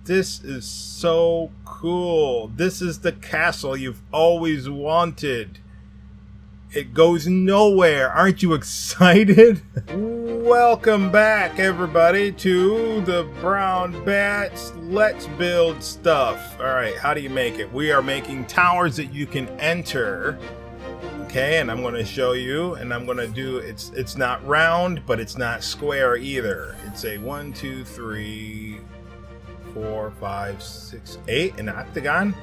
This is so cool. This is the castle you've always wanted. It goes nowhere. Aren't you excited? Welcome back, everybody, to the Brown Bats Let's Build Stuff. All right, how do you make it? We are making towers that you can enter. Okay, and I'm going to show you, and I'm going to do, it's not round, but it's not square either. It's a 1, 2, 3, 4, 5, 6, 8, an octagon.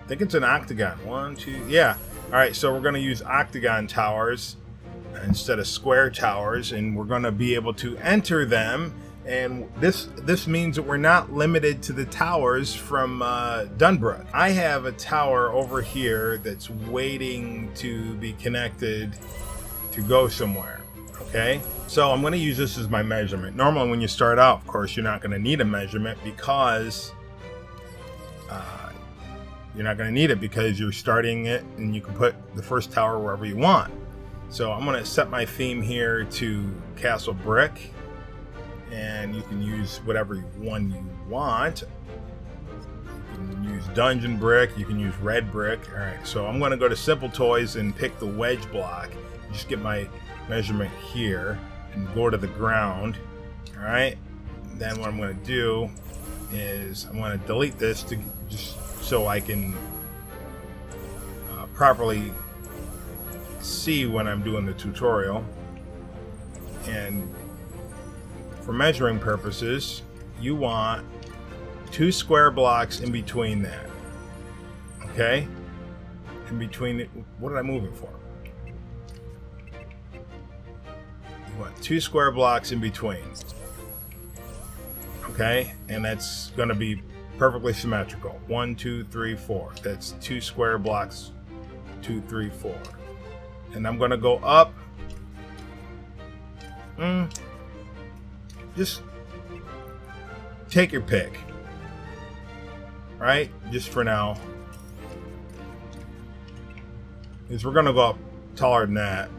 I think it's an octagon. 1, 2, yeah. All right, so we're going to use octagon towers instead of square towers, and we're going to be able to enter them. And this means that we're not limited to the towers from Dunbrook. I have a tower over here that's waiting to be connected to go somewhere. Okay, so I'm going to use this as my measurement. Normally when you start out, of course, you're not going to need a measurement because you're starting it, and you can put the first tower wherever you want. So I'm going to set my theme here to Castle Brick, and you can use whatever one you want. You can use Dungeon Brick, you can use Red Brick. All right, so I'm going to go to Simple Toys and pick the wedge block. Just get my measurement here and go to the ground. All right, then what I'm going to do is I'm going to delete this to just so I can properly see when I'm doing the tutorial. And for measuring purposes, you want 2 square blocks in between that. Okay, in between it, what did I move it for? You want 2 square blocks in between. Okay, and that's going to be perfectly symmetrical. 1, 2, 3, 4. That's 2 square blocks. 2, 3, 4. And I'm going to go up. Just take your pick. Right? Just for now. Because we're going to go up taller than that.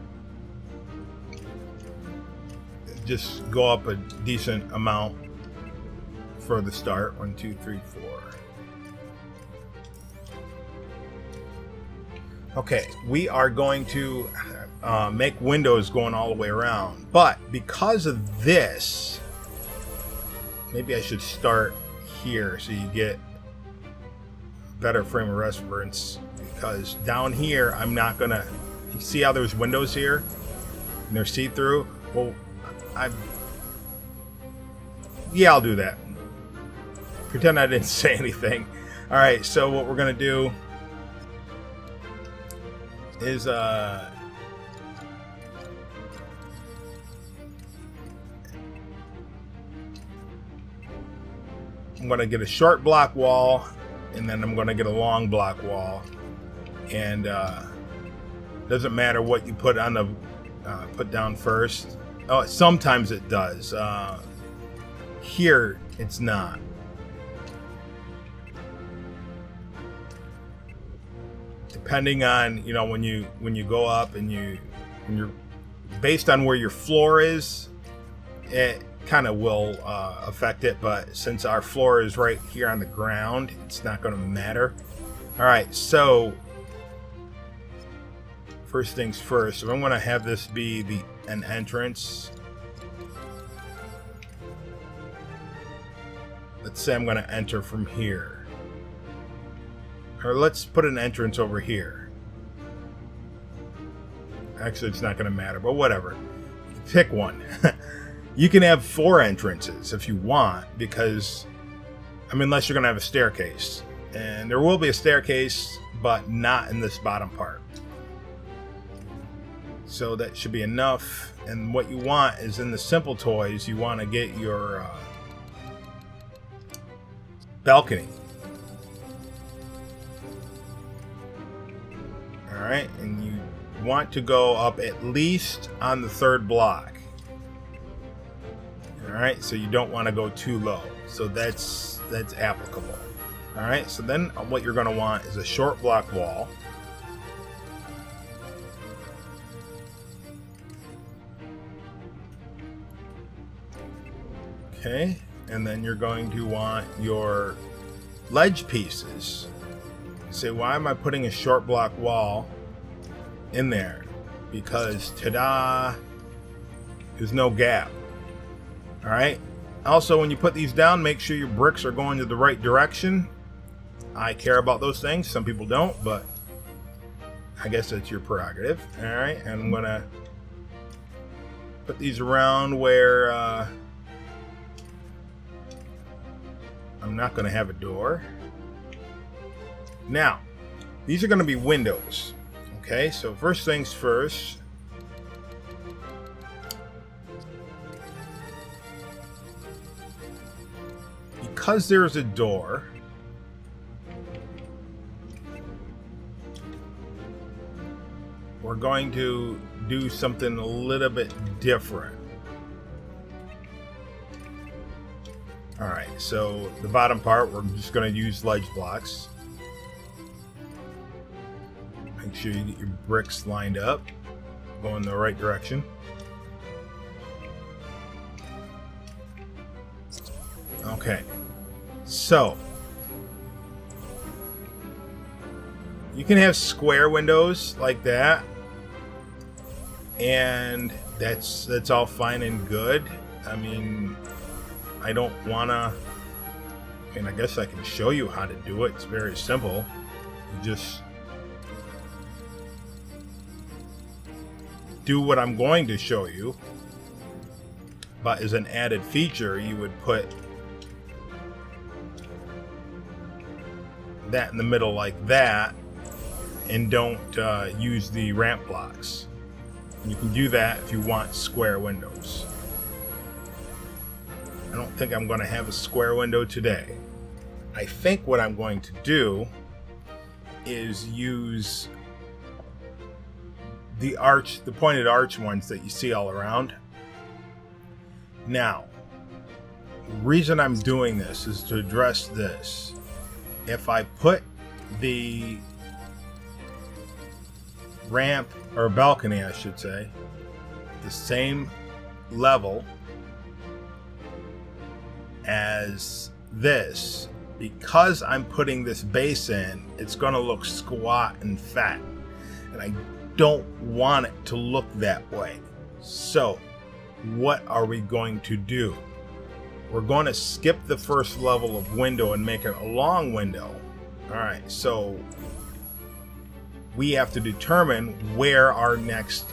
Just go up a decent amount for the start. 1, 2, 3, 4. Okay, we are going to make windows going all the way around, but because of this, maybe I should start here so you get better frame of reference, because down here I'm not gonna, you see how there's windows here and they're see-through? Well, I'll do that. Pretend I didn't say anything. All right, so what we're gonna do is I'm gonna get a short block wall, and then I'm gonna get a long block wall, and doesn't matter what you put on the put down first. Oh, sometimes it does. Here it's not. Depending on, you know, when you go up and when you're based on where your floor is, it kind of will affect it. But since our floor is right here on the ground, it's not going to matter. All right, so first things first, so I'm going to have this be an entrance. Let's say I'm going to enter from here. Or let's put an entrance over here. Actually, it's not going to matter, but whatever. Pick one. You can have 4 entrances if you want, because, I mean, unless you're going to have a staircase. And there will be a staircase, but not in this bottom part. So that should be enough. And what you want is in the Simple Toys, you want to get your balcony. Alright, and you want to go up at least on the 3rd block. Alright, so you don't want to go too low. So that's applicable. Alright, so then what you're going to want is a short block wall. Okay, and then you're going to want your ledge pieces. You say, why am I putting a short block wall in there? Because ta-da, there's no gap. All right. Also, when you put these down, make sure your bricks are going to the right direction. I care about those things. Some people don't, but I guess that's your prerogative. All right. And I'm gonna put these around where I'm not going to have a door. Now, these are going to be windows. Okay, so first things first. Because there's a door, we're going to do something a little bit different. All right, so the bottom part, we're just going to use ledge blocks. Make sure you get your bricks lined up, go in the right direction. Okay, so you can have square windows like that, and that's all fine and good. I mean, I don't want to, I guess I can show you how to do it. It's very simple. You just do what I'm going to show you, but as an added feature, you would put that in the middle like that, and don't use the ramp blocks. You can do that if you want square windows. I don't think I'm going to have a square window today. I think what I'm going to do is use the pointed arch ones that you see all around. Now, the reason I'm doing this is to address this. If I put the ramp, or balcony I should say, the same level as this, because I'm putting this base in, it's going to look squat and fat, and I don't want it to look that way. So what are we going to do? We're going to skip the first level of window and make it a long window. All right, so we have to determine where our next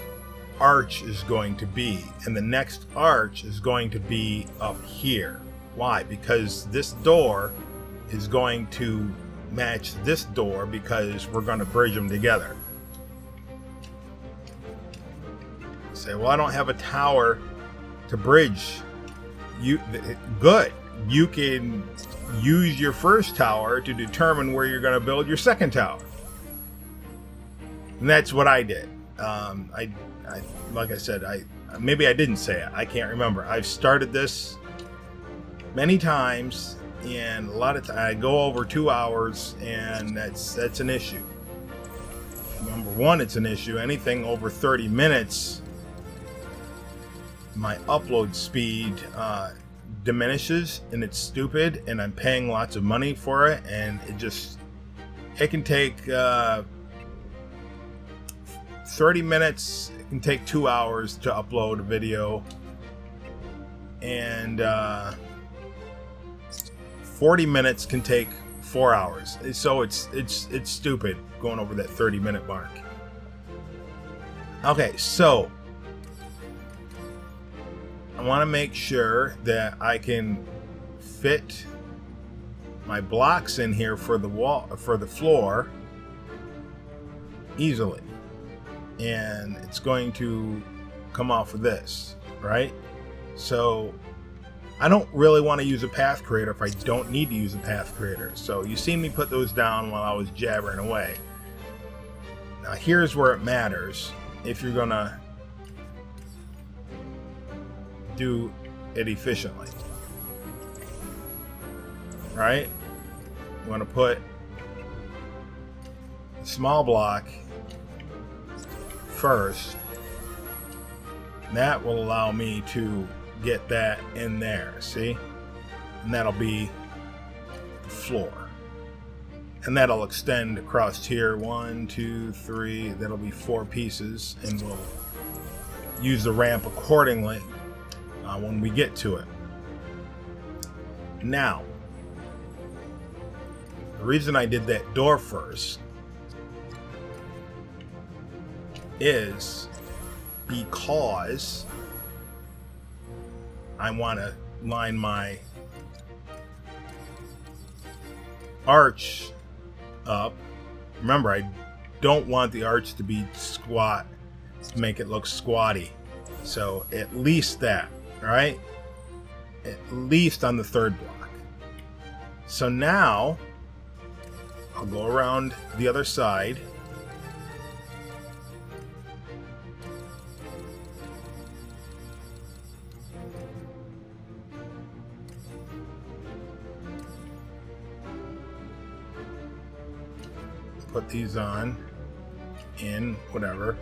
arch is going to be, and the next arch is going to be up here. Why? Because this door is going to match this door, because we're going to bridge them together. You say, well, I don't have a tower to bridge. Good. You can use your first tower to determine where you're going to build your second tower. And that's what I did. I like I said, maybe I didn't say it. I can't remember. I've started this many times, and a lot of times I go over 2 hours, and that's an issue. Number one, it's an issue. Anything over 30 minutes, my upload speed diminishes, and it's stupid, and I'm paying lots of money for it, and it can take 30 minutes, it can take 2 hours to upload a video, and 40 minutes can take 4 hours. So it's stupid going over that 30-minute mark. Okay, so I want to make sure that I can fit my blocks in here for the wall, for the floor, easily. And it's going to come off of this, right? So I don't really want to use a path creator if I don't need to use a path creator. So you see me put those down while I was jabbering away. Now here's where it matters if you're gonna do it efficiently. Right? You want to put a small block first. That will allow me to get that in there. See? and that'll be the floor. And that'll extend across here. 1, 2, 3. That'll be 4 pieces, and we'll use the ramp accordingly when we get to it. Now, the reason I did that door first is because I want to line my arch up. Remember, I don't want the arch to be squat to make it look squatty. So at least that, right? At least on the third block. So now I'll go around the other side. Put these on, in, whatever.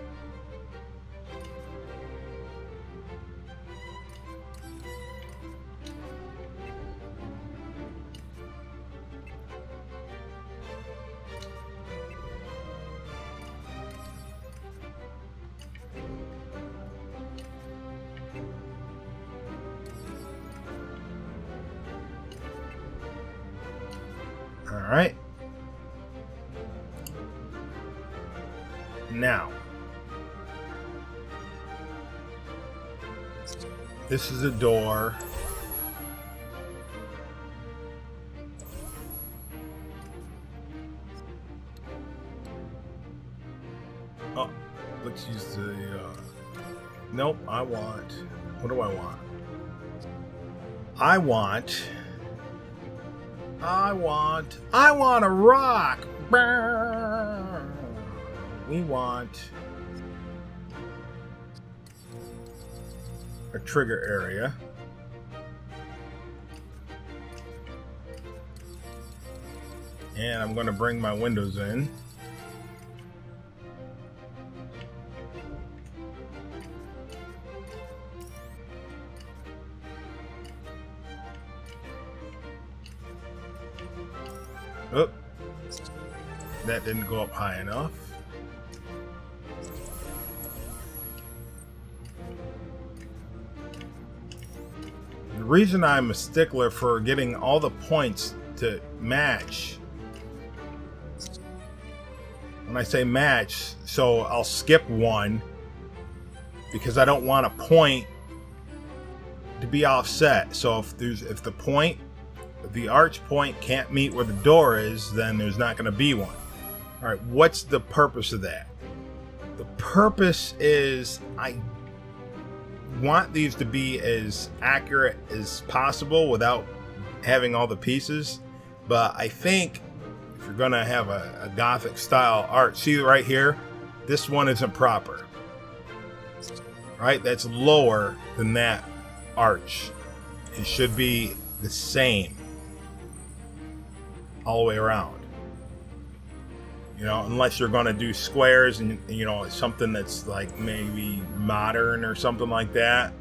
All right. Now, this is a door. Oh, let's use the, nope, what do I want? I want a rock. We want a trigger area. And I'm going to bring my windows in. Oh, that didn't go up high enough. The reason I'm a stickler for getting all the points to match, when I say match, so I'll skip one because I don't want a point to be offset. So if the arch point can't meet where the door is, then there's not going to be one. All right, what's the purpose of that? The purpose is I want these to be as accurate as possible without having all the pieces. But I think if you're going to have a Gothic style art, see right here, this one isn't proper. Right? That's lower than that arch. It should be the same all the way around. You know, unless you're going to do squares and, you know, something that's like maybe modern or something like that.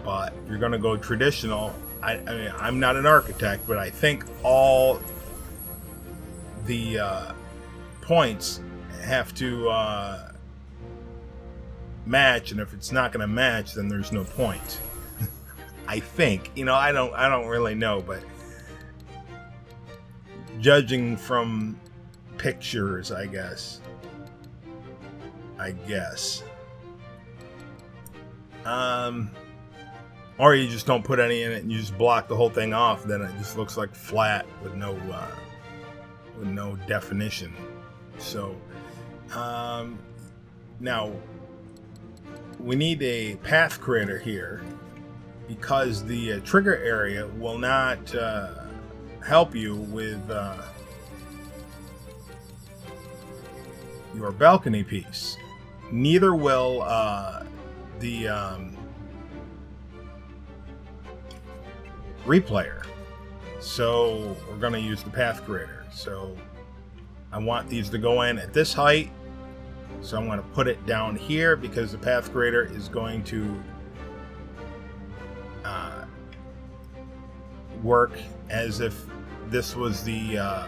But if you're going to go traditional, I mean, I'm not an architect, but I think all the points have to match, and if it's not going to match, then there's no point. I think, you know, I don't really know, but judging from pictures, I guess. Or you just don't put any in it and you just block the whole thing off, then it just looks like flat with no definition. So now we need a path creator here because the trigger area will not help you with your balcony piece. Neither will the replayer. So we're going to use the path creator. So I want these to go in at this height. So I'm going to put it down here because the path creator is going to work as if this was the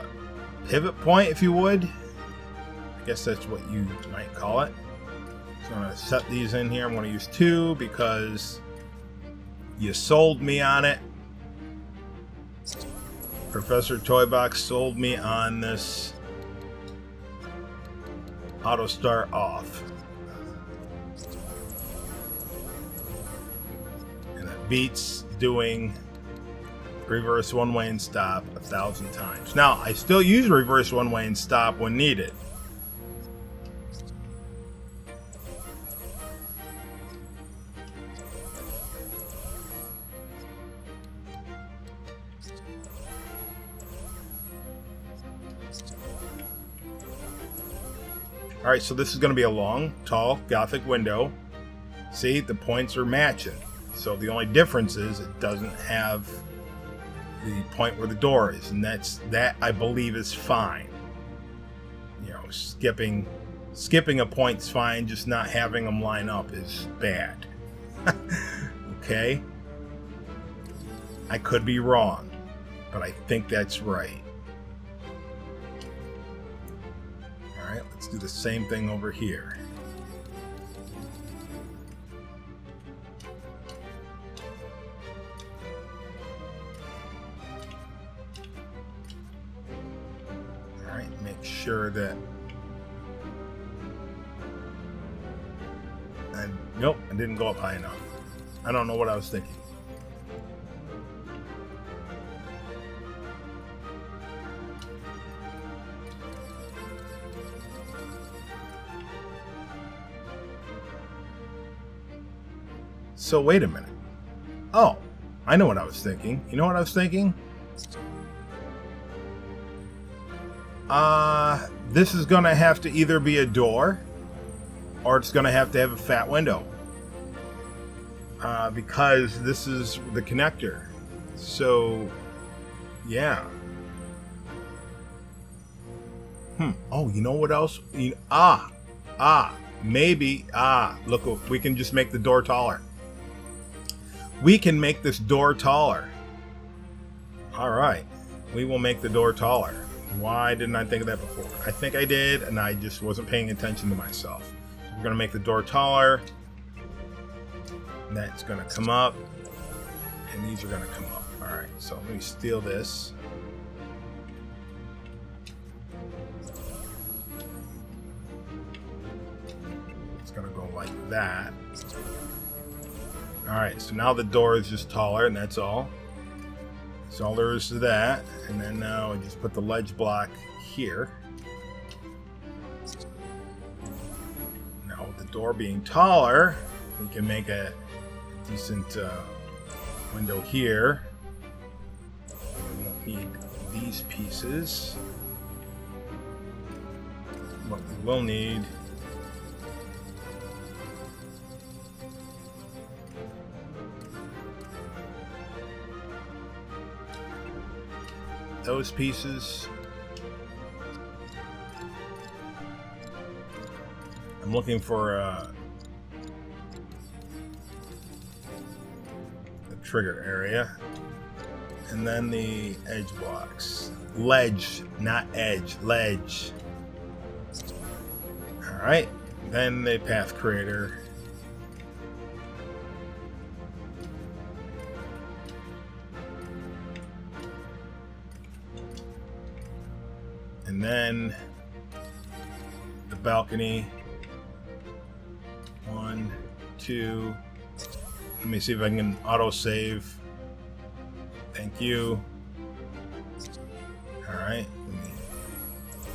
pivot point, if you would. I guess that's what you might call it. So I'm going to set these in here. I'm going to use 2 because you sold me on it. Professor Toybox sold me on this auto start off. And it beats doing reverse one-way and stop 1,000 times. Now, I still use reverse one-way and stop when needed. Alright, so this is going to be a long, tall, Gothic window. See, the points are matching. So the only difference is it doesn't have the point where the door is. And that I believe is fine. You know, skipping a point's fine, just not having them line up is bad. Okay? I could be wrong, but I think that's right. Alright, let's do the same thing over here. Alright, make sure that... Nope, I didn't go up high enough. I don't know what I was thinking. So wait a minute. Oh, I know what I was thinking. You know what I was thinking? This is gonna have to either be a door or it's gonna have to have a fat window. Because this is the connector. So, yeah. Oh, you know what else? Maybe. Look, we can just make the door taller. We can make this door taller. Alright. We will make the door taller. Why didn't I think of that before? I think I did, and I just wasn't paying attention to myself. We're going to make the door taller. And that's going to come up. And these are going to come up. Alright, so let me steal this. It's going to go like that. Alright, so now the door is just taller, and that's all. That's all there is to that. And then now I just put the ledge block here. Now with the door being taller, we can make a decent window here. We won't need these pieces. What we will need those pieces. I'm looking for the trigger area, and then the edge blocks. Ledge, not edge, ledge. Alright, then the path creator. And then the balcony. 1, 2. Let me see if I can auto save. Thank you. Alright. Let me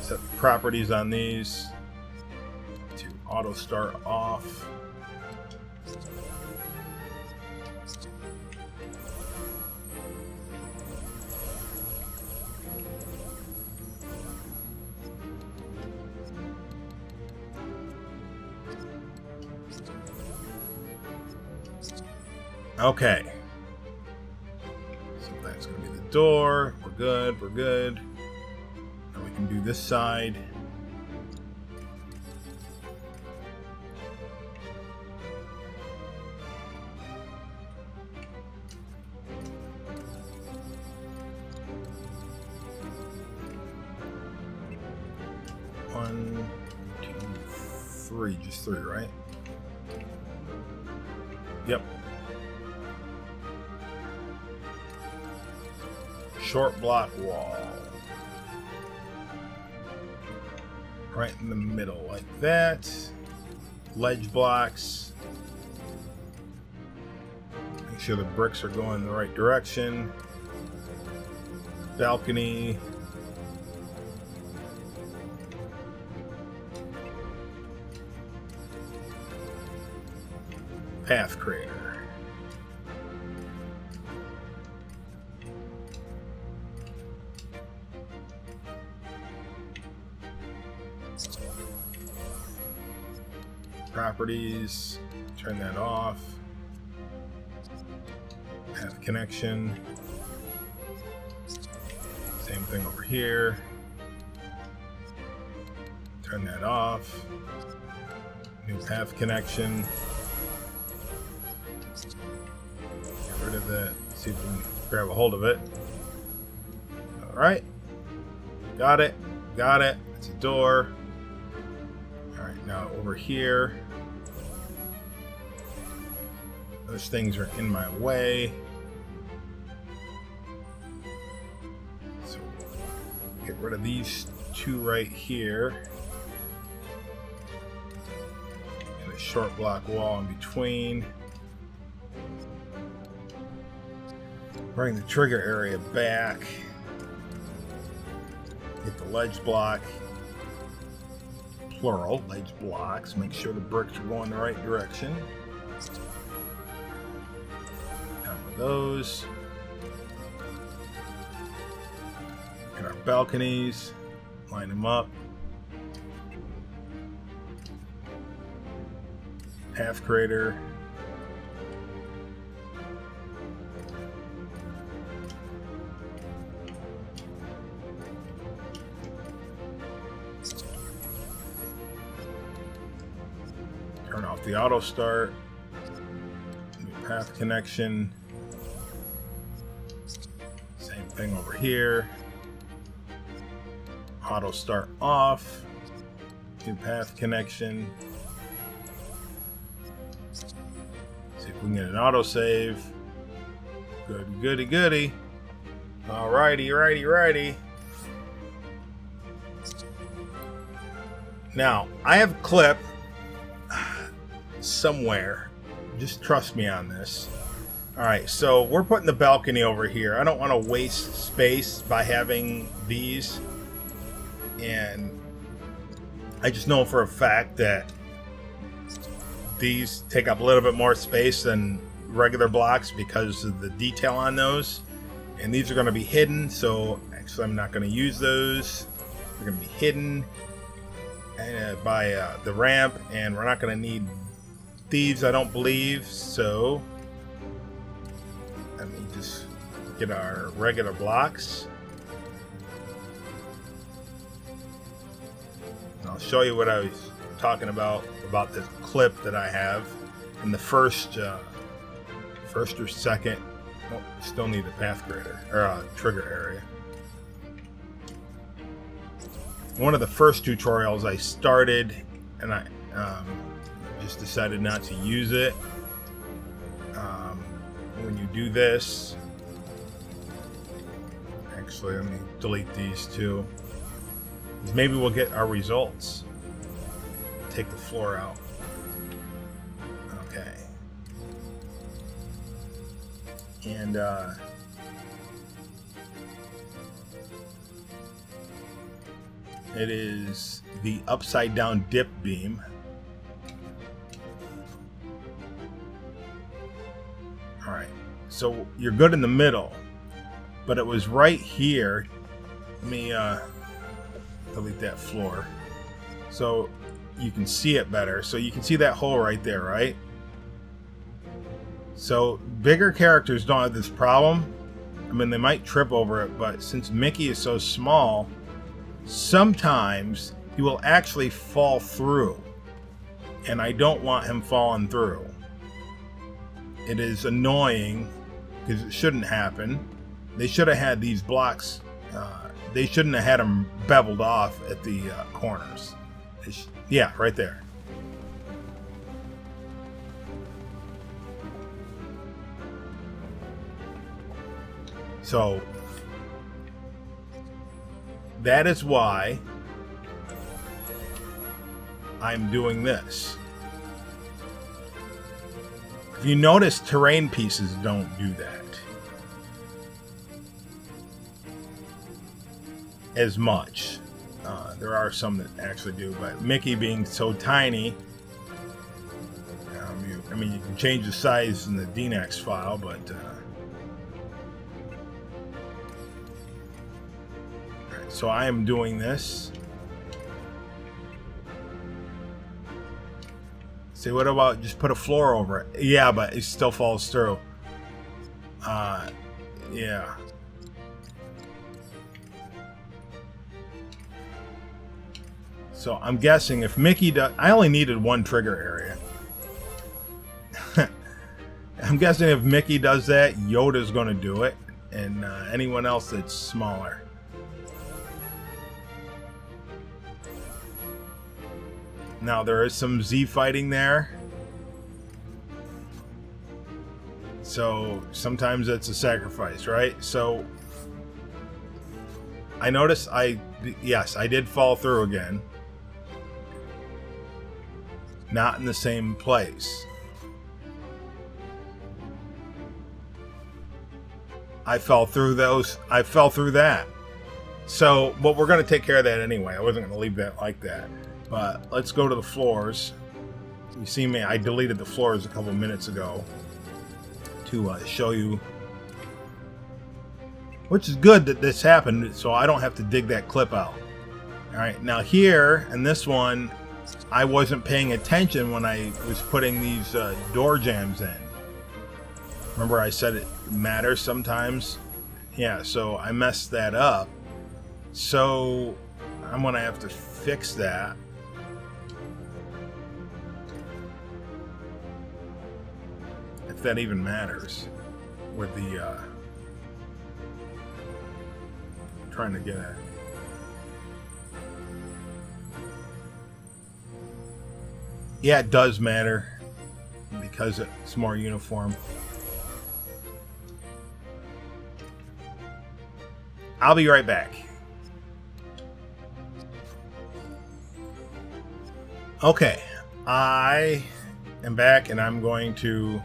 set the properties on these to auto start off. Okay. So that's going to be the door. We're good. We're good. Now we can do this side. 1, 2, 3. Just 3, right? Yep. Short block wall. Right in the middle, like that. Ledge blocks. Make sure the bricks are going in the right direction. Balcony. Path creator. Properties, turn that off. Path connection. Same thing over here. Turn that off. New path connection. Get rid of that. See if we can grab a hold of it. Alright. Got it. Got it. It's a door. Alright, now over here. Those things are in my way. So get rid of these two right here. And a short block wall in between. Bring the trigger area back. Get the ledge block. Plural, ledge blocks. Make sure the bricks are going the right direction. Those. Get our balconies, line them up. Path creator. Turn off the auto start. New path connection. Thing over here. Auto start off. New path connection. See if we can get an auto save. Good, goody, goody. Alrighty, righty. Now, I have a clip somewhere. Just trust me on this. Alright, so we're putting the balcony over here. I don't want to waste space by having these. And I just know for a fact that these take up a little bit more space than regular blocks because of the detail on those. And these are going to be hidden, so actually I'm not going to use those. They're going to be hidden by the ramp, and we're not going to need these, I don't believe, so let me just get our regular blocks. And I'll show you what I was talking about this clip that I have in the first or second. Oh, still need the path creator or trigger area. One of the first tutorials I started, and I just decided not to use it. When you do this, actually, let me delete these two. Maybe we'll get our results. Take the floor out. Okay. And it is the upside down dip beam. All right, so you're good in the middle, but it was right here. Let me delete that floor so you can see it better. So you can see that hole right there, right? So bigger characters don't have this problem. I mean, they might trip over it, but since Mickey is so small, sometimes he will actually fall through, and I don't want him falling through. It is annoying because it shouldn't happen. They should have had these blocks. They shouldn't have had them beveled off at the corners. Yeah, right there. So that is why I'm doing this. If you notice, terrain pieces don't do that as much. There are some that actually do, but Mickey being so tiny, I mean, you can change the size in the DNX file, but right, so I am doing this. See, what about just put a floor over it? Yeah, but it still falls through. Yeah. So I'm guessing if Mickey does... I only needed one trigger area. I'm guessing if Mickey does that, Yoda's going to do it. And anyone else that's smaller. Now there is some Z fighting there. So sometimes it's a sacrifice, right? So I noticed yes, I did fall through again. Not in the same place. I fell through those. I fell through that. So, but we're going to take care of that anyway. I wasn't going to leave that like that. But let's go to the floors. You see me, I deleted the floors a couple minutes ago to show you. Which is good that this happened, so I don't have to dig that clip out. Alright, now here, in this one, I wasn't paying attention when I was putting these door jams in. Remember I said it matters sometimes? Yeah, so I messed that up. So I'm going to have to fix that. If that even matters. With the... trying to get at. Yeah, it does matter. Because it's more uniform. I'll be right back. Okay, I am back and I'm going to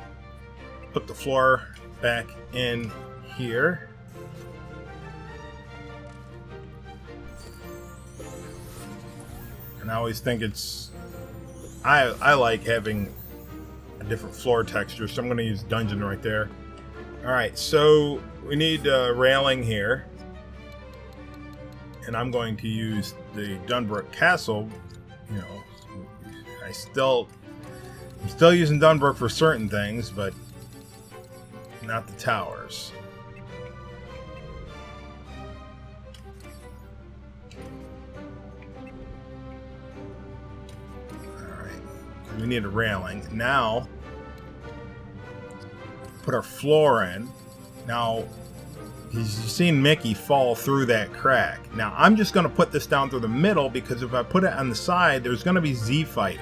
put the floor back in here. And I always think it's... I like having a different floor texture, so I'm going to use Dungeon right there. Alright, so we need a railing here. And I'm going to use the Dunbrook Castle. You know, I'm still using Dunbrook for certain things, but not the towers. Alright, we need a railing. Now, put our floor in. Now, you've seen Mickey fall through that crack. Now, I'm just going to put this down through the middle because if I put it on the side, there's going to be Z fighting.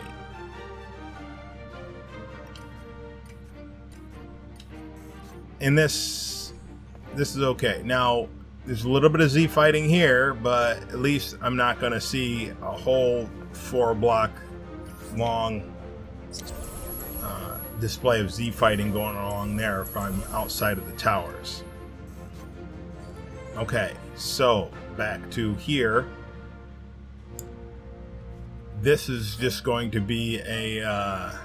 And this is okay. Now, there's a little bit of Z fighting here, but at least I'm not going to see a whole 4-block long display of Z fighting going along there if I'm outside of the towers. Okay, so back to here. This is just going to be a,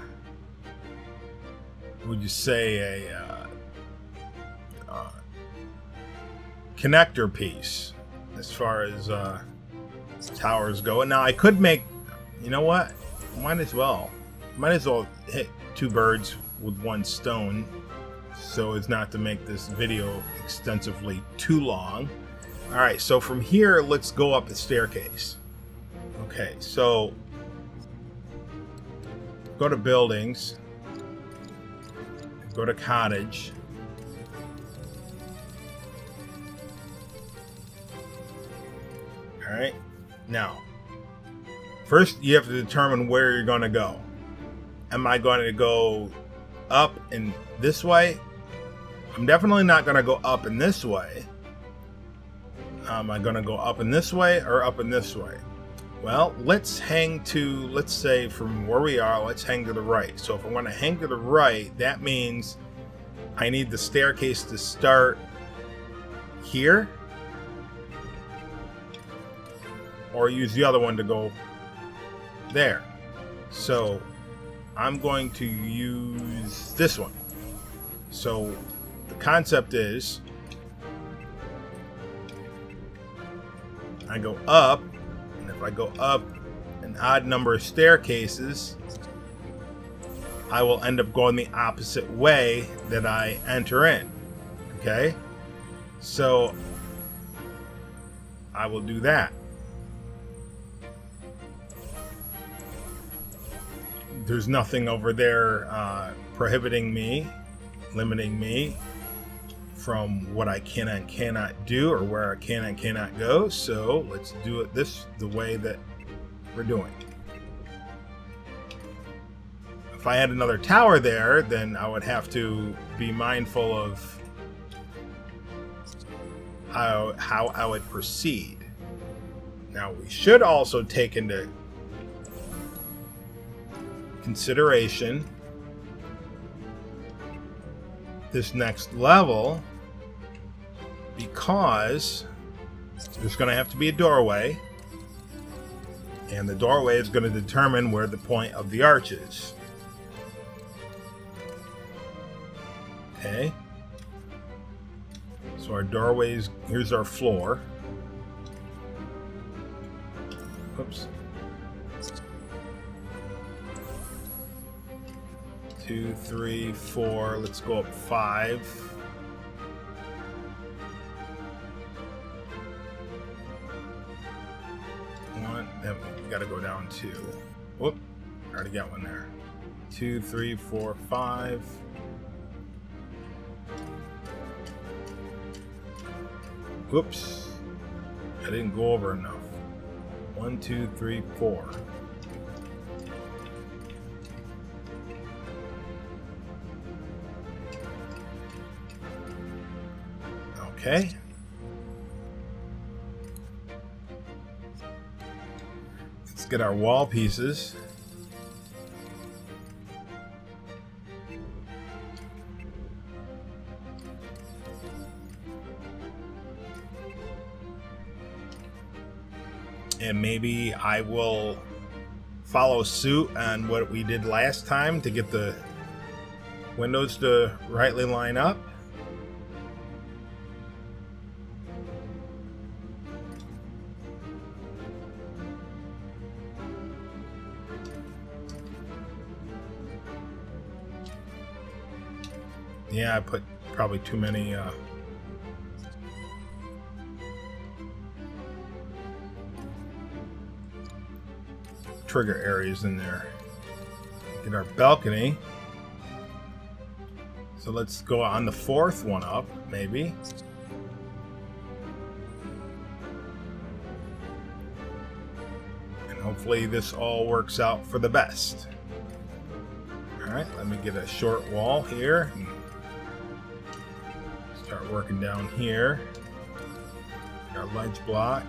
would you say a connector piece as far as towers go. And now I could make, you know what? Might as well hit 2 birds with 1 stone. So as not to make this video extensively too long. Alright, so from here, let's go up the staircase. Okay, so go to buildings, go to cottage. Alright, now First, you have to determine where you're going to go. Am I going to go up in this way? I'm definitely not going to go up in this way. Am I going to go up in this way or up in this way? Well, let's hang to, let's say from where we are, let's hang to the right. So if I want to hang to the right, that means I need the staircase to start here, or use the other one to go there. So I'm going to use this one. So the concept is I go up, and if I go up an odd number of staircases, I will end up going the opposite way that I enter in. Okay? So I will do that. There's nothing over there prohibiting me, limiting me from what I can and cannot do, or where I can and cannot go. So let's do it the way that we're doing. If I had another tower there, then I would have to be mindful of how I would proceed. Now, we should also take into consideration this next level, because there's going to have to be a doorway, and the doorway is going to determine where the point of the arch is. Okay, so our doorways, here's our floor. Oops. 2, 3, 4. Let's go up 5. One. Then we got to go down 2. Whoop! Already got one there. 2, 3, 4, 5. Whoops! I didn't go over enough. 1, 2, 3, 4. Okay. Let's get our wall pieces. And maybe I will follow suit on what we did last time to get the windows to rightly line up. Yeah, I put probably too many trigger areas in there. Get our balcony. So let's go on the 4th one up, maybe. And hopefully this all works out for the best. Alright, let me get a short wall here. Start working down here. Our ledge block.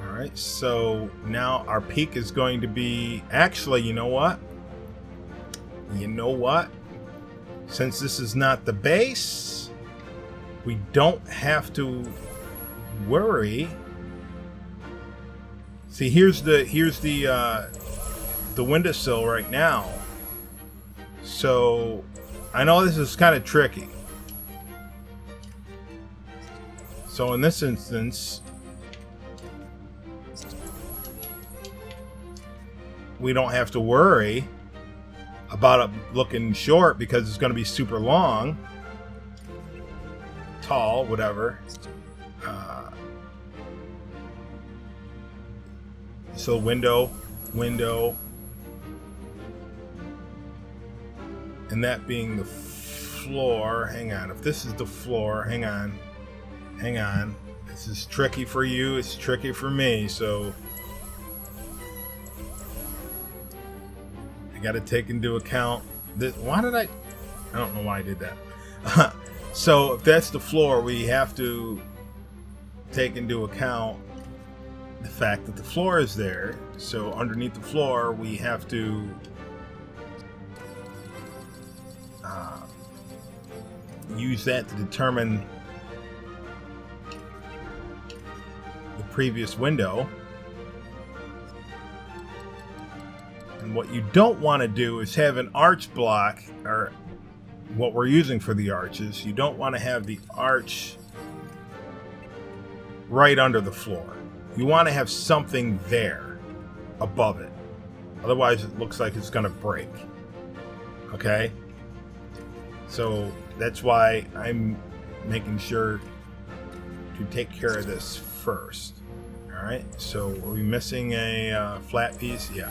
Alright, so now our peak is going to be... Actually, you know what? Since this is not the base, we don't have to worry. See, here's the windowsill right now. So I know this is kind of tricky. So in this instance, we don't have to worry about it looking short because it's going to be super long, tall, whatever. So window, and that being the floor, hang on. If this is the floor, hang on. Hang on. This is tricky for you. It's tricky for me. So I got to take into account this. Why did I don't know why I did that. So if that's the floor, we have to take into account the fact that the floor is there. So underneath the floor, we have to use that to determine the previous window. And what you don't want to do is have an arch block, or what we're using for the arches. You don't want to have the arch right under the floor. You want to have something there above it. Otherwise, it looks like it's going to break. Okay? So that's why I'm making sure to take care of this first. All right? So are we missing a flat piece? Yeah.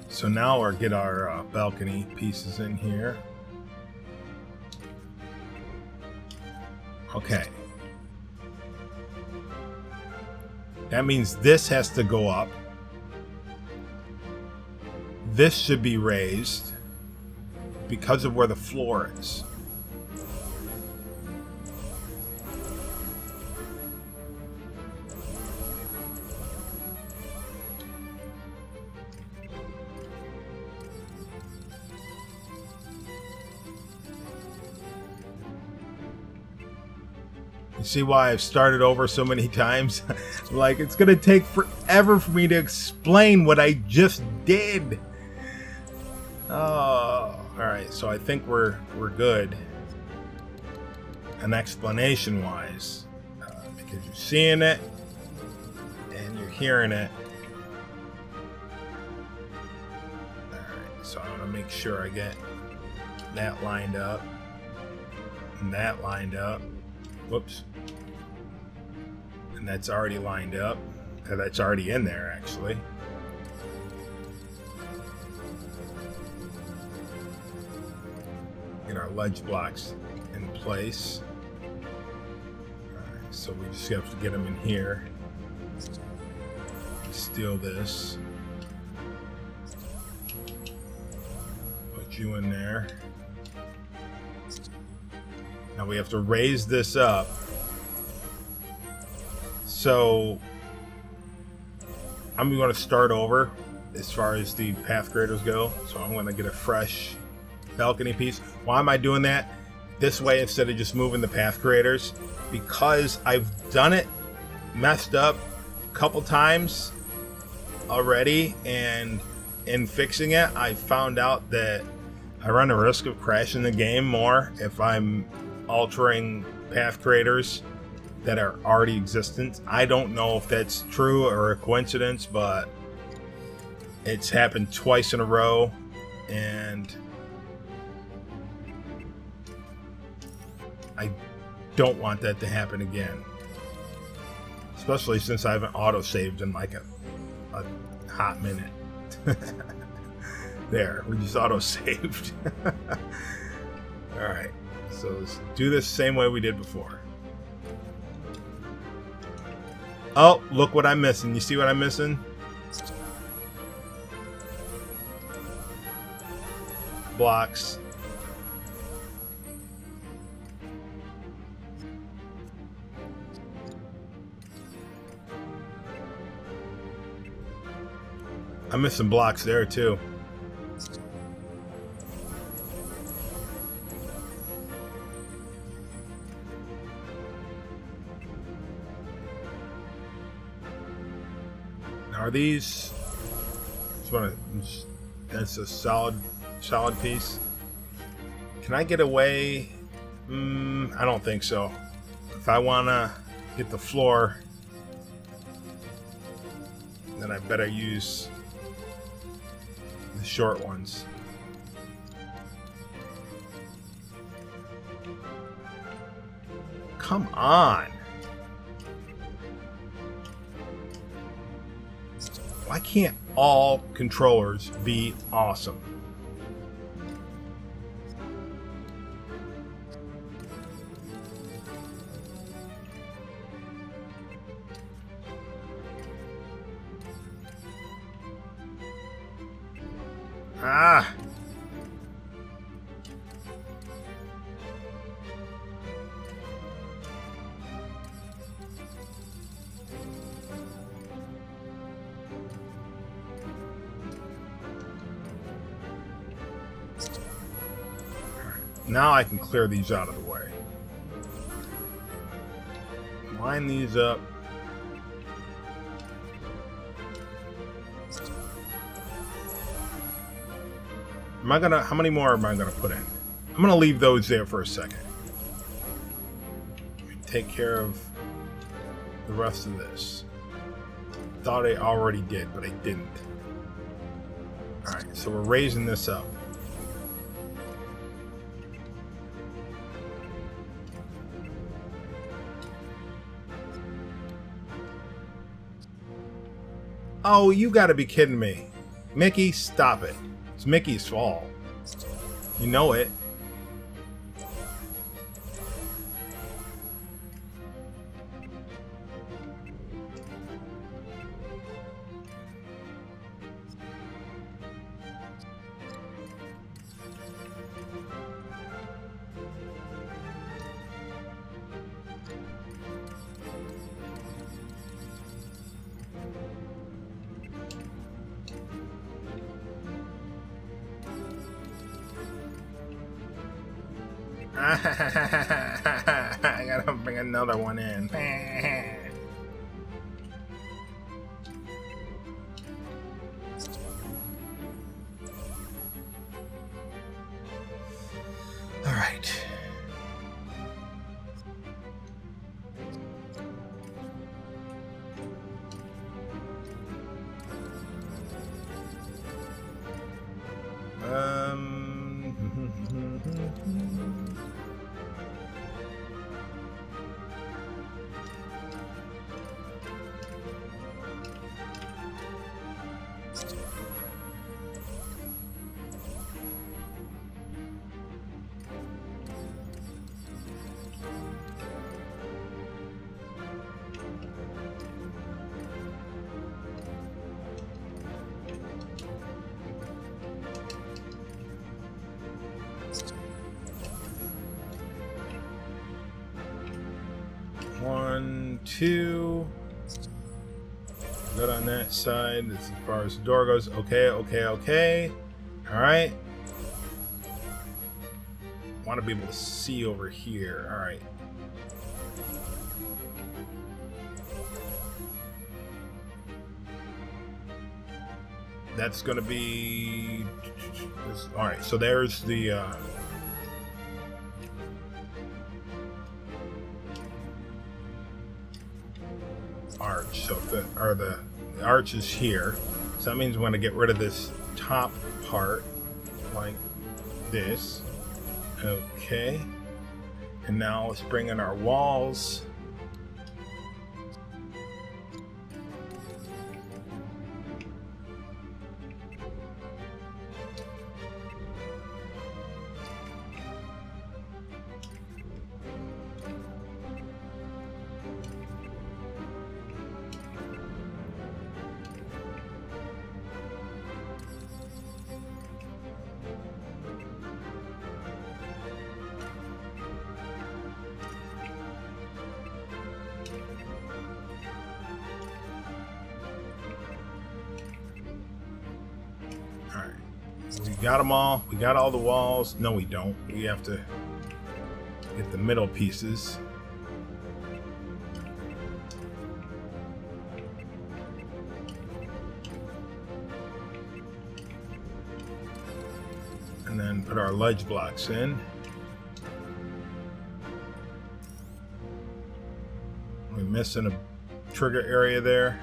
So now we'll get our balcony pieces in here. Okay. That means this has to go up. This should be raised because of where the floor is. You see why I've started over so many times? Like, it's gonna take forever for me to explain what I just did. Oh, alright, so I think we're good. An explanation wise. Because you're seeing it and you're hearing it. Alright, so I want to make sure I get that lined up. And that lined up. Whoops. And that's already lined up. That's already in there, actually. Get our ledge blocks in place. Alright, so we just have to get them in here. Steal this. Put you in there. Now we have to raise this up. So I'm going to start over as far as the path graders go. So I'm going to get a fresh balcony piece. Why am I doing that? This way, instead of just moving the path graders, because I've done it, messed up a couple times already, and in fixing it, I found out that I run a risk of crashing the game more if I'm altering path graders that are already existent. I don't know if that's true or a coincidence, but it's happened twice in a row, and I don't want that to happen again. Especially since I haven't auto-saved in like a hot minute. There, we just auto-saved. Alright, so let's do this the same way we did before. Oh, look what I'm missing. You see what I'm missing? Blocks. I'm missing blocks there too. Are these? That's a solid piece. Can I get away? I don't think so. If I wanna get the floor, then I better use the short ones. Come on. Why can't all controllers be awesome? Ah! Now I can clear these out of the way. Line these up. How many more am I gonna put in? I'm gonna leave those there for a second. Take care of the rest of this. Thought I already did, but I didn't. Alright, so we're raising this up. Oh, you gotta be kidding me. Mickey, stop it. It's Mickey's fault. You know it. I gotta bring another one in. All right. One, two. Good on that side. As far as the door goes. Okay, okay, okay. Alright. Want to be able to see over here. Alright. That's going to be... Alright, so there's the... arch. So the arch is here. So that means we're going to get rid of this top part like this. Okay. And now let's bring in our walls. We got them all. We got all the walls. No, we don't. We have to get the middle pieces. And then put our ledge blocks in. We're missing a trigger area there.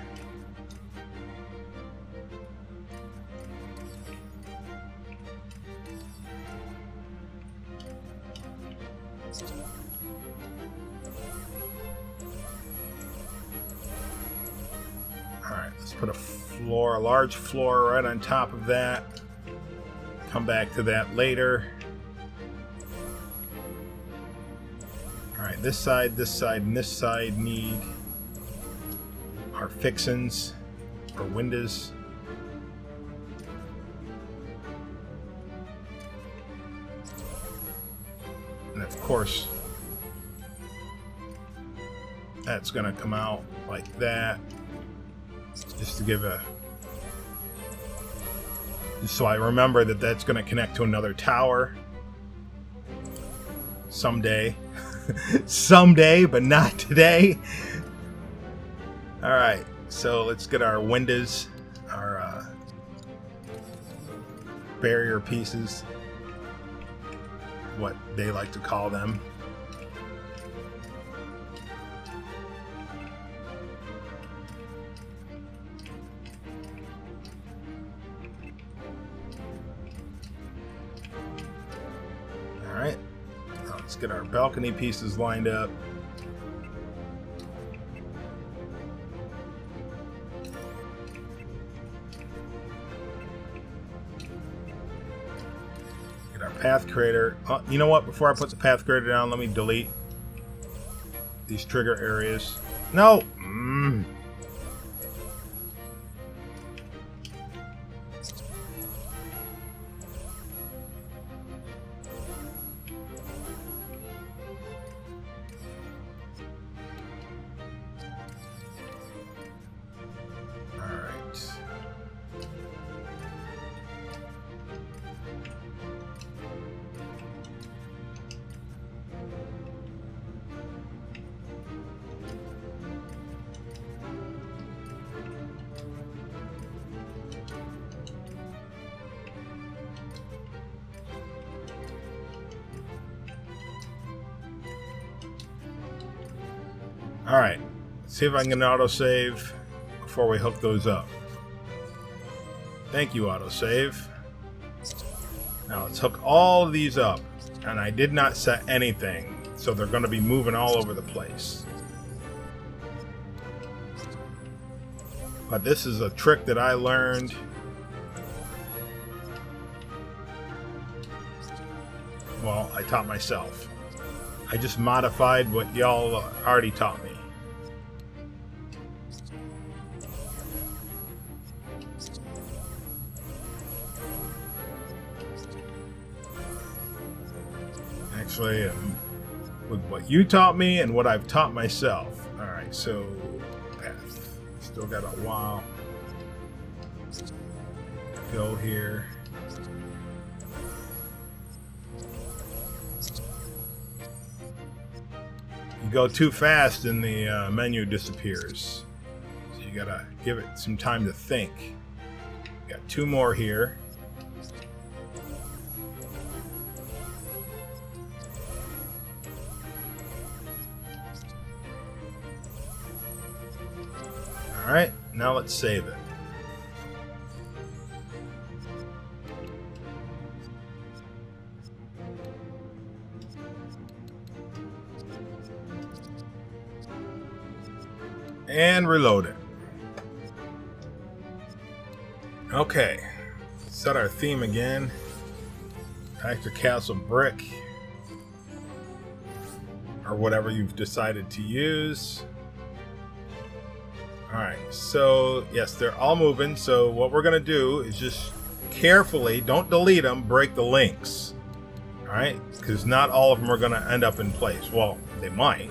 Let's put a floor, a large floor right on top of that. Come back to that later. Alright, this side, and this side need our fixins, or windows. And of course, that's going to come out like that. Just to give a... Just so I remember that that's going to connect to another tower. Someday. Someday, but not today. Alright, so let's get our windows, our barrier pieces, what they like to call them. Alright, now let's get our balcony pieces lined up. Path creator. You know what? Before I put the path creator down, let me delete these trigger areas. No! Alright. Alright, let's see if I can get an autosave before we hook those up. Thank you, autosave. Now let's hook all of these up. And I did not set anything, so they're going to be moving all over the place. But this is a trick that I learned. Well, I taught myself. I just modified what y'all already taught me. Actually, with what you taught me and what I've taught myself. Alright, so path. Still got a while to go here. You go too fast and the menu disappears. So you gotta give it some time to think. Got two more here. Alright, now let's save it. And reload it. Okay, set our theme again. Back to Castle Brick. Or whatever you've decided to use. Alright, so yes, they're all moving. So what we're going to do is just carefully, don't delete them, break the links. Alright, because not all of them are going to end up in place. Well, they might.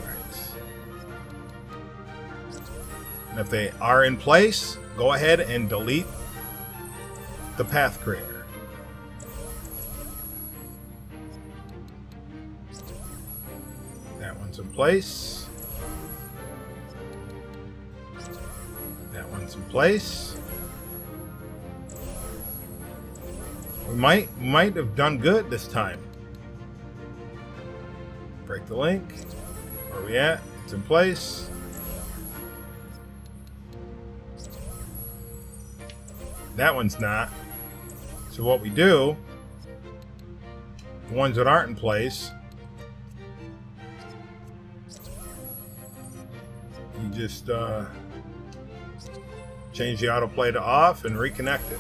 Alright. And if they are in place, go ahead and delete the path creator. In place. That one's in place. We might have done good this time. Break the link. Where are we at? It's in place. That one's not. So what we do, the ones that aren't in place, you just change the autoplay to off and reconnect it.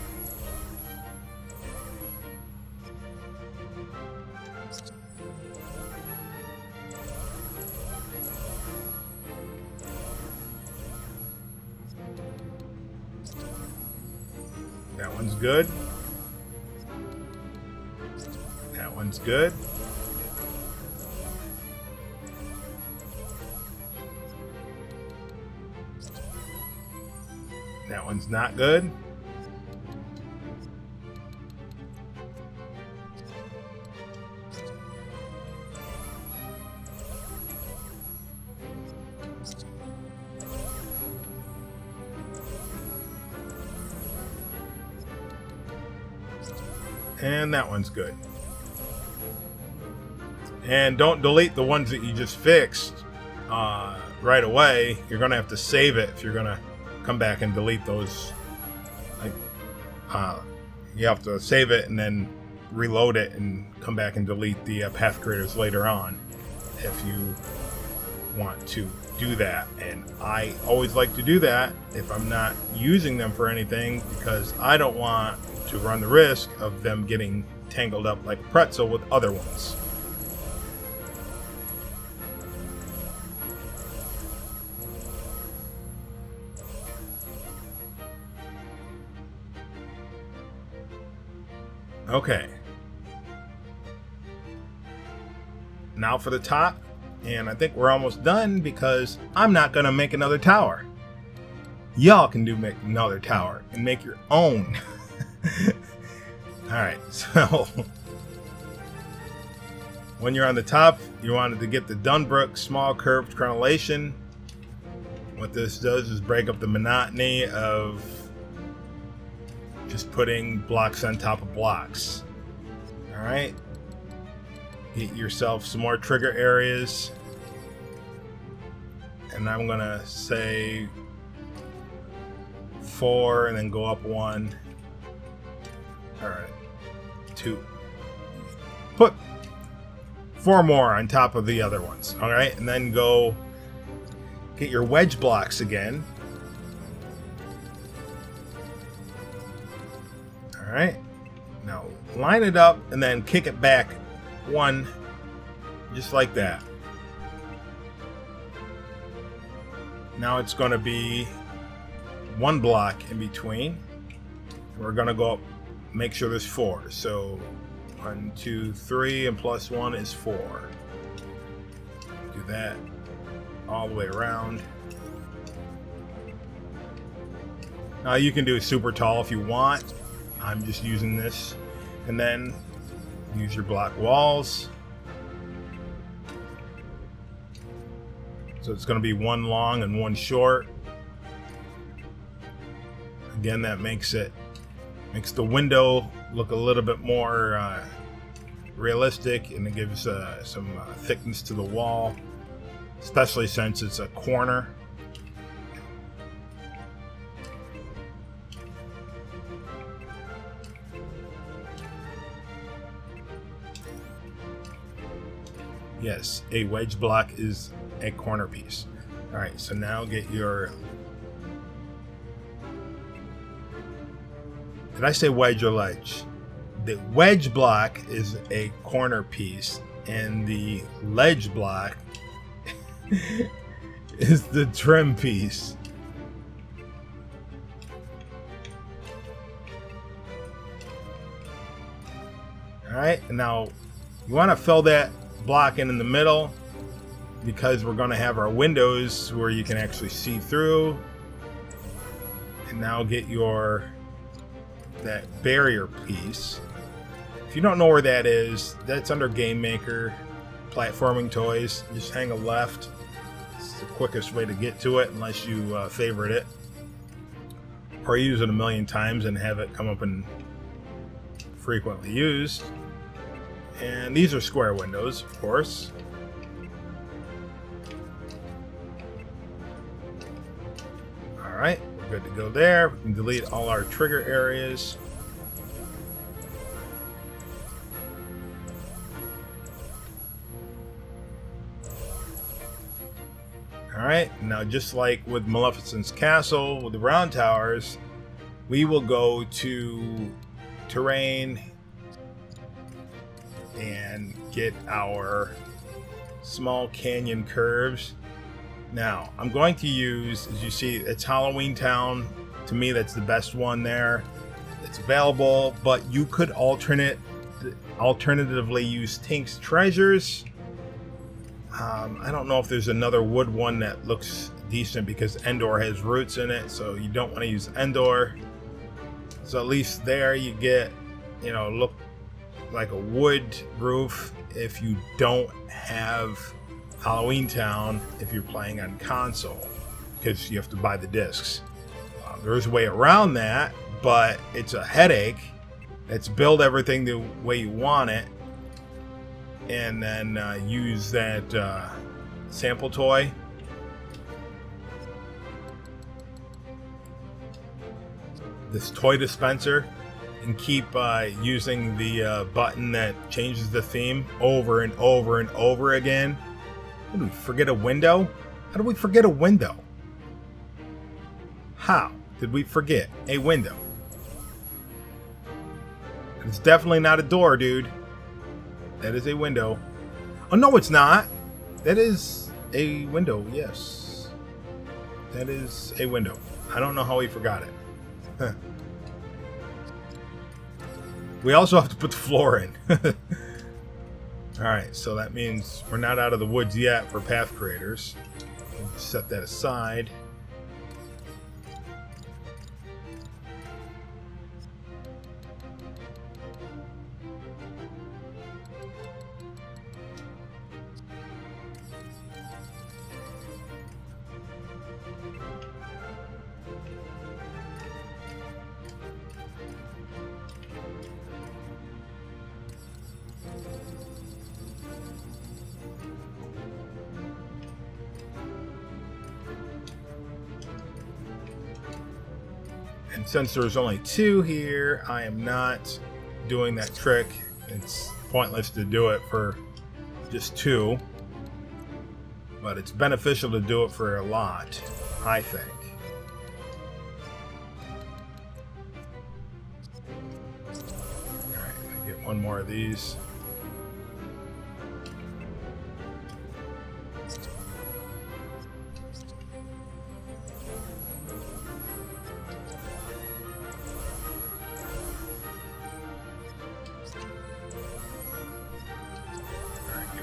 That one's good. That one's good. That one's not good. And that one's good. And don't delete the ones that you just fixed right away. You're going to have to save it if you're going to come back and delete those. Like, you have to save it and then reload it and come back and delete the path creators later on if you want to do that. And I always like to do that if I'm not using them for anything, because I don't want to run the risk of them getting tangled up like a pretzel with other ones. Okay. Now for the top, and I think we're almost done because I'm not going to make another tower. Y'all can make another tower and make your own. Alright, so when you're on the top, you wanted to get the Dunbrook small curved crenellation. What this does is break up the monotony of just putting blocks on top of blocks. Alright, get yourself some more trigger areas, and I'm gonna say 4 and then go up 1. Alright, 2. Put 4 more on top of the other ones. Alright, and then go get your wedge blocks again. Alright, now line it up and then kick it back 1, just like that. Now it's going to be 1 block in between. We're going to go up, make sure there's 4. So 1, 2, 3, and plus 1 is 4. Do that all the way around. Now you can do super tall if you want. I'm just using this. And then use your block walls. So it's going to be 1 long and 1 short. Again, that makes the window look a little bit more realistic, and it gives some thickness to the wall, especially since it's a corner. Yes, a wedge block is a corner piece. All right, so now get your... Did I say wedge or ledge? The wedge block is a corner piece, and the ledge block is the trim piece. All right, and now you want to fill that block in the middle, because we're going to have our windows where you can actually see through. And now get that barrier piece. If you don't know where that is, that's under Game Maker, platforming toys. Just hang a left. It's the quickest way to get to it, unless you favorite it or use it a million times and have it come up in frequently used. And these are square windows, of course. Alright, we're good to go there. We can delete all our trigger areas. Alright, now just like with Maleficent's castle, with the round towers, we will go to terrain and get our small canyon curves. Now, I'm going to use, as you see, it's Halloween Town. To me, that's the best one there. It's available, but you could alternatively use Tink's Treasures. I don't know if there's another wood one that looks decent because Endor has roots in it, so you don't want to use Endor. So at least there you get, look like a wood roof if you don't have Halloween Town if you're playing on console, because you have to buy the discs. There's a way around that, but it's a headache. It's build everything the way you want it, and then use that sample toy. This toy dispenser, and keep using the button that changes the theme over and over and over again. Did we forget a window? How did we forget a window? How did we forget a window? It's definitely not a door, dude. That is a window. Oh, no, it's not. That is a window, yes. That is a window. I don't know how we forgot it. We also have to put the floor in. Alright, so that means we're not out of the woods yet for path creators. We'll set that aside. And since there's only 2 here, I am not doing that trick. It's pointless to do it for just 2. But it's beneficial to do it for a lot, I think. Alright, I get one more of these.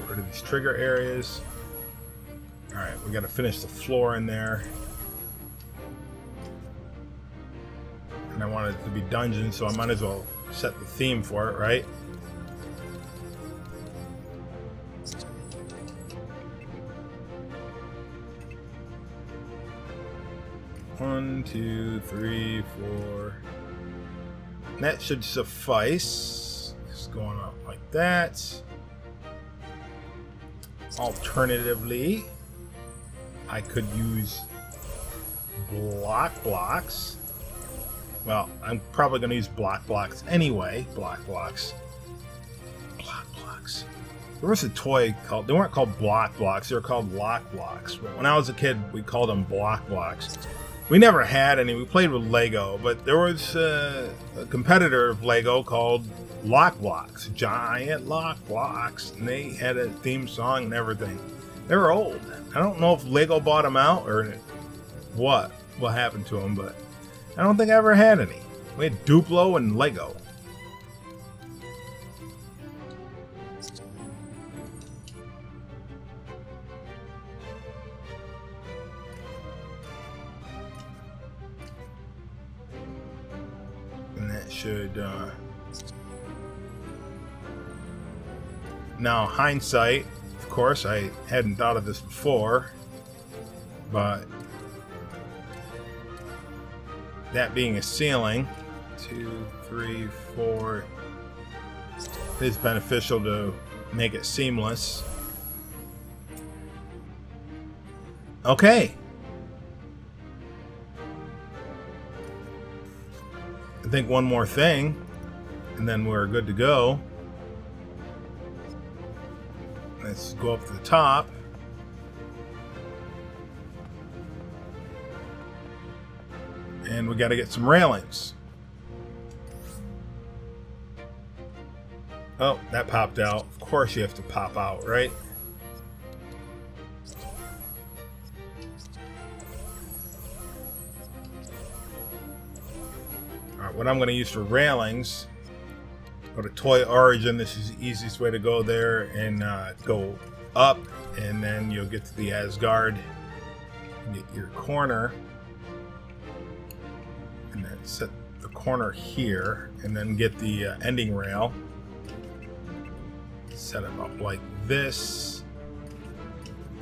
Rid of these trigger areas. Alright, we gotta finish the floor in there. And I want it to be dungeon, so I might as well set the theme for it, right? One, 2, 3, 4. That should suffice. Just going up like that. Alternatively, I could use blocks. Well, I'm probably going to use blocks anyway. Blocks. There was a toy called, they weren't called blocks, they were called blocks. But when I was a kid, we called them blocks. We never had any. We played with Lego, but there was a competitor of Lego called Blocks, giant blocks, and they had a theme song and everything. They were old. I don't know if Lego bought them out or what happened to them, but I don't think I ever had any. We had Duplo and Lego. And that should now, hindsight, of course, I hadn't thought of this before, but that being a ceiling, 2, 3, 4, it is beneficial to make it seamless. Okay. I think one more thing, and then we're good to go. Let's go up to the top. And we got to get some railings. Oh, that popped out. Of course you have to pop out, right? Alright, what I'm going to use for railings, go to Toy Origin. This is the easiest way to go there, and go up, and then you'll get to the Asgard. Get your corner, and then set the corner here, and then get the ending rail. Set them up like this.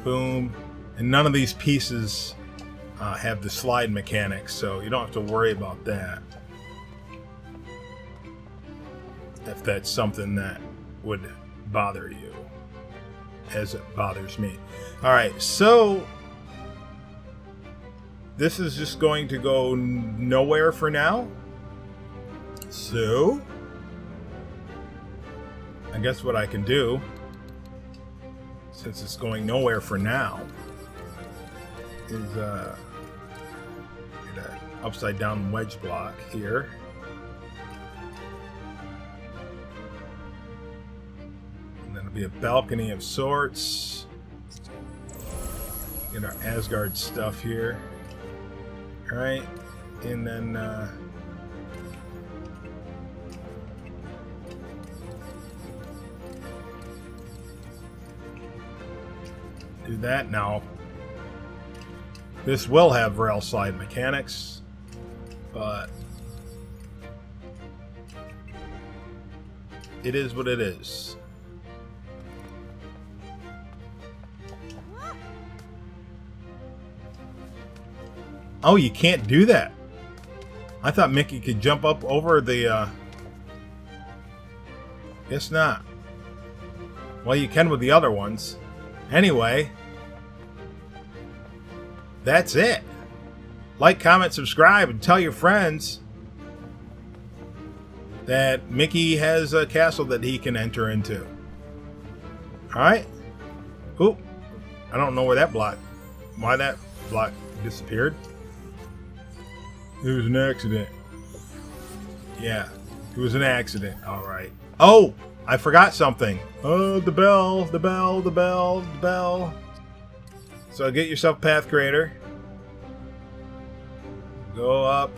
Boom. And none of these pieces have the slide mechanics, so you don't have to worry about that. If that's something that would bother you, as it bothers me. Alright, so this is just going to go nowhere for now. So I guess what I can do, since it's going nowhere for now, is get an upside down wedge block here. And then it'll be a balcony of sorts. Get our Asgard stuff here. Alright, and then do that. Now this will have rail slide mechanics, but it is what it is. Oh, you can't do that. I thought Mickey could jump up over the guess not. Well, you can with the other ones. Anyway, that's it. Like, comment, subscribe, and tell your friends that Mickey has a castle that he can enter into. Alright? Oop. I don't know where that block, why that block disappeared. It was an accident. Yeah, it was an accident. Alright. Oh! I forgot something. Oh, the bell, the bell, the bell, the bell. So get yourself a path creator. Go up.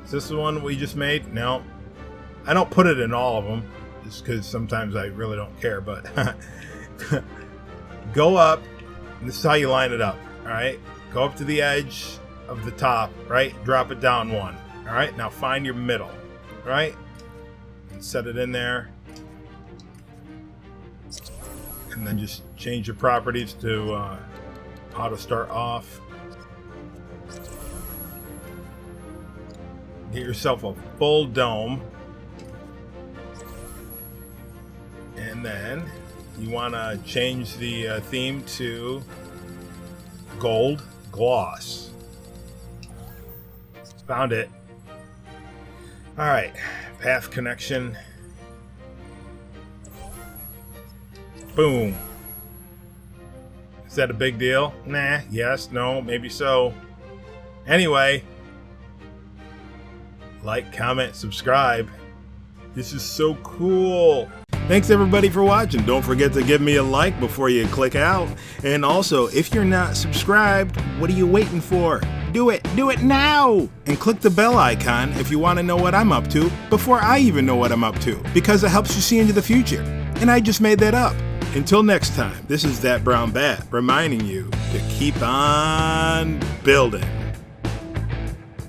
Is this the one we just made? No. I don't put it in all of them, just because sometimes I really don't care, but go up. And this is how you line it up. Alright? Go up to the edge of the top, right? Drop it down one. Alright? Now find your middle. Right? And set it in there. And then just change your properties to auto start off. Get yourself a full dome. And then you want to change the theme to gold gloss. Found it. Alright, path connection. Boom. Is that a big deal? Nah, yes, no, maybe so. Anyway, like, comment, subscribe. This is so cool. Thanks everybody for watching. Don't forget to give me a like before you click out. And also, if you're not subscribed, what are you waiting for? Do it now! And click the bell icon if you want to know what I'm up to before I even know what I'm up to, because it helps you see into the future. And I just made that up. Until next time, this is That Brown Bat reminding you to keep on building.